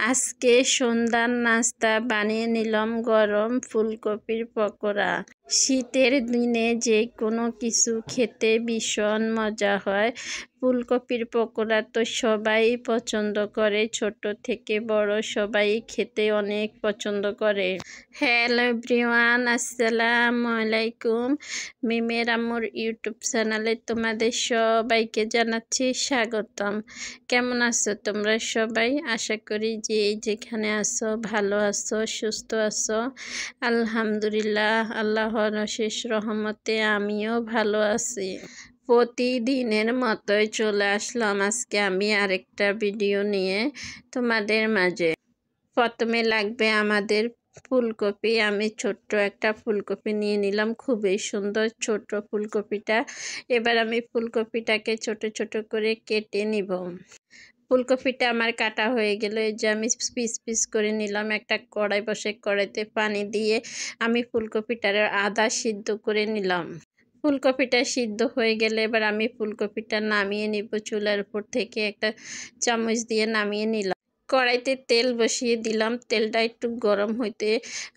আজকে সন্ধ্যার নাস্তা বানিয়ে নিলাম গরম ফুলকপির পকোড়া। শীতের দিনে যে কোনো কিছু খেতে ভীষণ মজা হয়। ফুলকপির পকোড়া তো সবাই পছন্দ করে, ছোট থেকে বড় সবাই খেতে অনেক পছন্দ করে। হ্যালো এভরিওয়ান, আসসালামু আলাইকুম। মিমের আম্মুর ইউটিউব চ্যানেলে তোমাদের সবাইকে জানাচ্ছি স্বাগতম। কেমন আছো তোমরা সবাই? আশা করি যে যেখানে আছো ভালো আছো, সুস্থ আছো। আলহামদুলিল্লাহ, আল্লাহর অশেষ রহমতে আমিও ভালো আছি। প্রতিদিনের মতোই চলে আসলাম আজকে আমি আরেকটা ভিডিও নিয়ে তোমাদের মাঝে। প্রথমে লাগবে আমাদের ফুলকপি। আমি ছোট্ট একটা ফুলকপি নিয়ে নিলাম, খুবই সুন্দর ছোট ফুলকপিটা। এবার আমি ফুলকপিটাকে ছোট ছোট করে কেটে নিব। ফুলকপিটা আমার কাটা হয়ে গেল, এই যে আমি পিস পিস করে নিলাম। একটা কড়াই বসে কড়াইতে পানি দিয়ে আমি ফুলকপিটার আদা সিদ্ধ করে নিলাম। ফুলকপিটা সিদ্ধ হয়ে গেলে এবার আমি ফুলকপিটা নামিয়ে নিব চুলার উপর থেকে। একটা চামচ দিয়ে নামিয়ে নিলাম। কড়াইতে তেল বসিয়ে দিলাম, তেলটা একটু গরম হইতে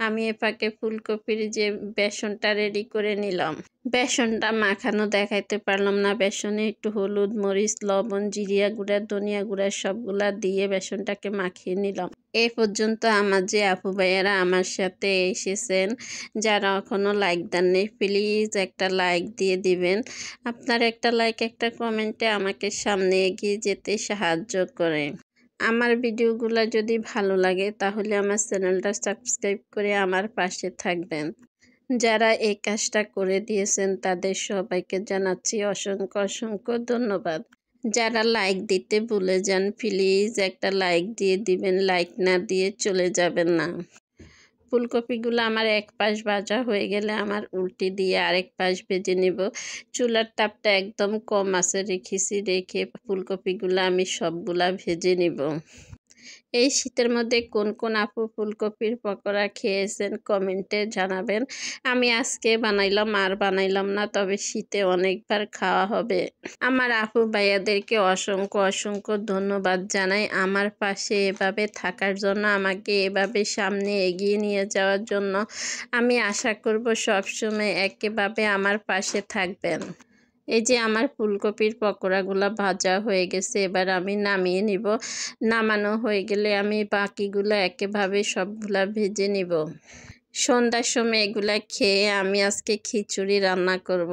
আমি এ ফাঁকে ফুলকপির যে বেসনটা রেডি করে নিলাম। বেসনটা মাখানো দেখাইতে পারলাম না, বেসনে একটু হলুদ, মরিচ, লবণ, জিরিয়া গুঁড়া, ধনিয়া গুঁড়া সবগুলা দিয়ে বেসনটাকে মাখিয়ে নিলাম। এই পর্যন্ত আমার যে আপু ভাইয়ারা আমার সাথে এসেছেন, যারা এখনো লাইক দেননি, প্লিজ একটা লাইক দিয়ে দিবেন। আপনার একটা লাইক, একটা কমেন্টে আমাকে সামনে এগিয়ে যেতে সাহায্য করে। আমার ভিডিওগুলো যদি ভালো লাগে তাহলে আমার চ্যানেলটা সাবস্ক্রাইব করে আমার পাশে থাকবেন। যারা এই কাজটা করে দিয়েছেন তাদের সবাইকে জানাচ্ছি অসংখ্য অসংখ্য ধন্যবাদ। যারা লাইক দিতে ভুলে যান প্লিজ একটা লাইক দিয়ে দিবেন, লাইক না দিয়ে চলে যাবেন না। ফুলকপিগুলো আমার এক পাশ ভাজা হয়ে গেলে আমার উল্টে দিয়ে আরেক পাশ ভেজে নেব। চুলার তাপটা একদম কম আঁচে রেখেছি, রেখে ফুলকপিগুলো আমি সবগুলা ভেজে নেব। এই শীতের মধ্যে কোন কোন আপু ফুলকপির পকোড়া খেয়েছেন কমেন্টে জানাবেন। আমি আজকে বানাইলাম, আর বানাইলাম না, তবে শীতে অনেকবার খাওয়া হবে। আমার আপু ভাইয়াদেরকে অসংখ্য অসংখ্য ধন্যবাদ জানাই আমার পাশে এভাবে থাকার জন্য, আমাকে এভাবে সামনে এগিয়ে নিয়ে যাওয়ার জন্য। আমি আশা করব সবসময় একইভাবে আমার পাশে থাকবেন। এই যে আমার ফুলকপির পকোড়াগুলো ভাজা হয়ে গেছে, এবার আমি নামিয়ে নিব। নামানো হয়ে গেলে আমি বাকিগুলো একইভাবে সবগুলা ভেজে নিব। সন্ধ্যার সময় এগুলা খেয়ে আমি আজকে খিচুড়ি রান্না করব।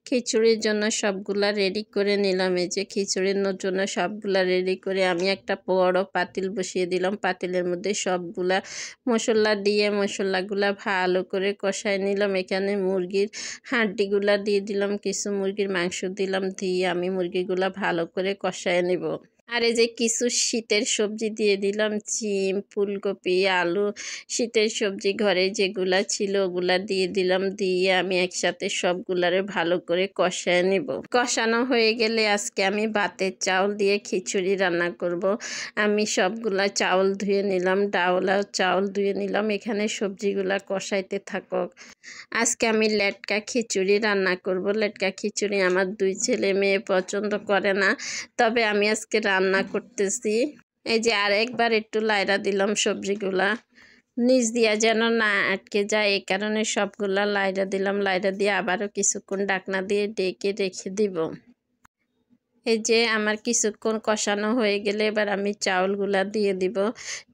খিচুড়ির জন্য সবগুলা রেডি করে নিলাম। এই যে খিচুড়ির জন্য সবগুলা রেডি করে আমি একটা বড় পাতিল বসিয়ে দিলাম। পাতিলের মধ্যে সবগুলা মশলা দিয়ে মশলাগুলা ভালো করে কষায় নিলাম। এখানে মুরগির হাড্ডিগুলা দিয়ে দিলাম, কিছু মুরগির মাংস দিলাম, দিয়ে আমি মুরগিগুলা ভালো করে কষায় নেব। আর এই যে কিছু শীতের সবজি দিয়ে দিলাম, সিম, ফুলকপি, আলু, শীতের সবজি ঘরে যেগুলা ছিল ওগুলা দিয়ে দিলাম। দিয়ে আমি একসাথে সবগুলারে ভালো করে কষায় নিব। কষানো হয়ে গেলে আজকে আমি ভাতের চাউল দিয়ে খিচুড়ি রান্না করব। আমি সবগুলা চাউল ধুয়ে নিলাম, ডাউল আর চাউল ধুয়ে নিলাম। এখানে সবজিগুলা কষাইতে থাকুক। আজকে আমি লেটকা খিচুড়ি রান্না করব। লেটকা খিচুড়ি আমার দুই ছেলে মেয়ে পছন্দ করে না, তবে আমি আজকে রান্না করতেছি। এই যে আরেকবার একটু লাইড়া দিলাম সবজিগুলা, নিচ দিয়া যেন না আটকে যায়, এই কারণে সবগুলা লাইড়া দিলাম। লাইড়া দিয়ে আবারও কিছুক্ষণ ঢাকনা দিয়ে ডেকে রেখে দিব। এই যে আমার কিছুক্ষণ কষানো হয়ে গেলে এবার আমি চাউলগুলা দিয়ে দিব।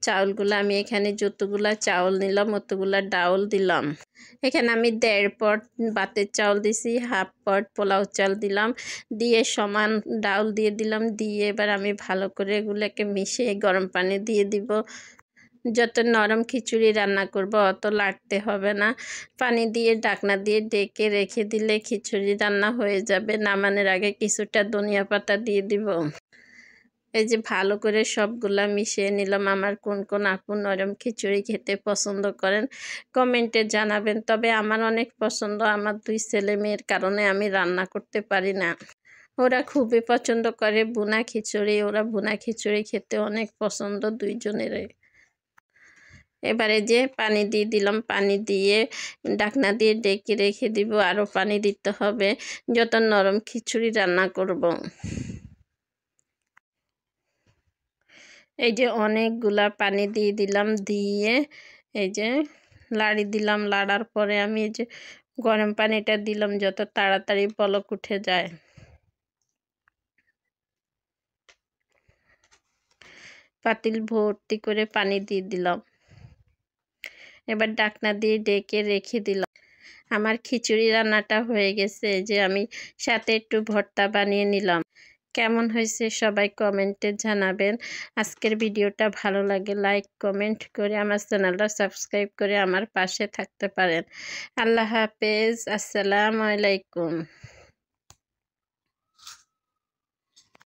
চাউলগুলা আমি এখানে যতগুলা চাউল নিলাম অতগুলা ডাউল দিলাম। এখানে আমি 1.5 পট ভাতের চাউল দিছি, 1/2 পট পোলাও চাল দিলাম, দিয়ে সমান ডাউল দিয়ে দিলাম। দিয়ে এবার আমি ভালো করে এগুলোকে মিশিয়ে গরম পানি দিয়ে দিব। যত নরম খিচুড়ি রান্না করব অত লাড়তে হবে না। পানি দিয়ে ঢাকনা দিয়ে ডেকে রেখে দিলে খিচুড়ি রান্না হয়ে যাবে। নামানোর আগে কিছুটা ধনিয়া পাতা দিয়ে দিব। এই যে ভালো করে সবগুলা মিশিয়ে নিলাম। আমার কোন কোন আপু নরম খিচুড়ি খেতে পছন্দ করেন কমেন্টে জানাবেন। তবে আমার অনেক পছন্দ, আমার দুই ছেলে মেয়ের কারণে আমি রান্না করতে পারি না। ওরা খুবই পছন্দ করে ভুনা খিচুড়ি, ওরা ভুনা খিচুড়ি খেতে অনেক পছন্দ দুইজনেরই। এবারে যে পানি দিয়ে দিলাম, পানি দিয়ে ঢাকনা দিয়ে ডেকে রেখে দিব। আরও পানি দিতে হবে যত নরম খিচুড়ি রান্না করব। এই যে অনেকগুলা পানি দিয়ে দিলাম, দিয়ে এই যে লাড়ি দিলাম। লাড়ার পরে আমি এই যে গরম পানিটা দিলাম যত তাড়াতাড়ি পলক উঠে যায়। পাতিল ভর্তি করে পানি দিয়ে দিলাম। এবার ঢাকনা দিয়ে ঢেকে রেখে দিলাম। আমার খিচুড়ি রান্নাটা হয়ে গেছে, যে আমি সাথে একটু ভর্তা বানিয়ে নিলাম। কেমন হয়েছে সবাই কমেন্টে জানাবেন। আজকের ভিডিওটা ভালো লাগে লাইক কমেন্ট করে আমার চ্যানেলটা সাবস্ক্রাইব করে আমার পাশে থাকতে পারেন। আল্লাহ হাফেজ, আসসালামু আলাইকুম।